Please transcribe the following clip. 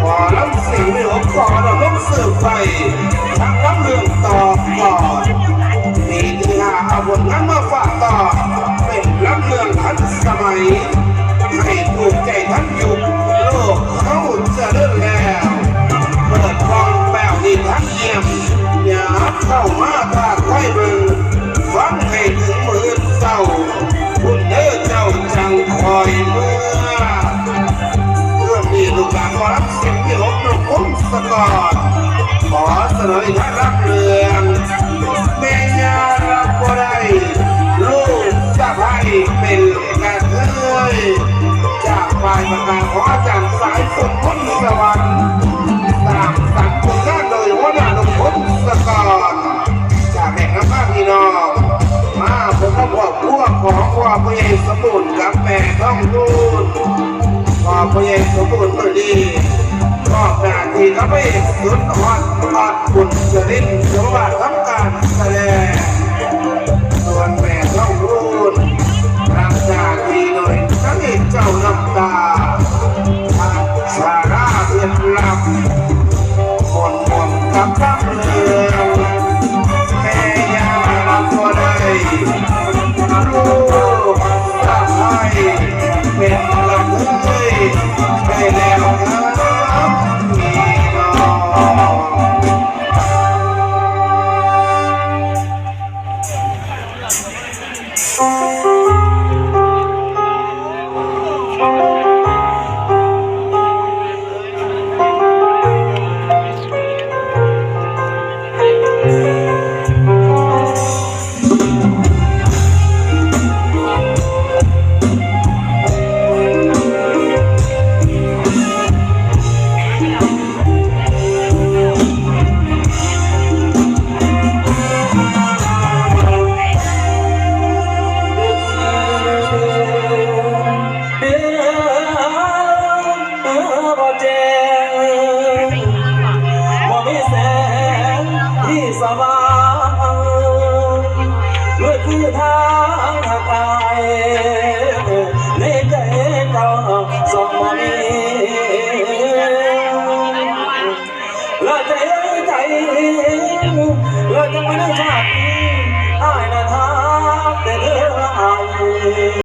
พอล้ำสิ่งไม่หลงก่อนเราล้มสืบไปทั้งล้ำเรื่องต่อก่อนนี่คือหาเอาบทนั้นมาฝากต่อเป็นล้ำเรื่องทันสมัยให้ถูกใจทันยุคโลกเขาจะเลื่อนแล้วเปิดฟองแปวดีทั้งเยี่ยมอย่าเข้ามาตาไข่มึงฟังให้ถึงมือเจ้าคุณเด้อเจ้าจังคอยเมื่อมีลูกหลานขอรับเสียงที่ลบลูกคุ้มสะกอนขอเสนอให้ท่านรับเรื่องแม่ยารับก็ได้ลูกสะใภ้เป็นกระเทยจากฝ่ายประกาศของอาจารย์สายฝนพ้นสวรรค์ตามสั่งผลงานโดยหัวหน้าลูกคุ้มสะกอนจากแม่น้ำบ้านพี่น้องมาผมก็บอกพวกของว่าพ่อใหญ่สมุนกับแม่ต้องรูดพอพ่อใหญ่สมบูรณ์พอดีก็ขณะที่เขาไปสุดฮอดบุญจะเล่นสมบัติทำการแสดงส่วนแม่ต้องรูดหลังจากที่โดยทั้งเอกเจ้าน้ำตาชาดาเพียรลับคนหวงกับคำเลืองแม่ยารับก็ได้ลูกสะใภ้เป็นละเอ้ยไปแล้วครับพี่น้องสว่างเมื่อคือทางหักอายในใจเราสองมันเราใจเราจะไม่ได้ชาติอายนะทักแต่เธออาย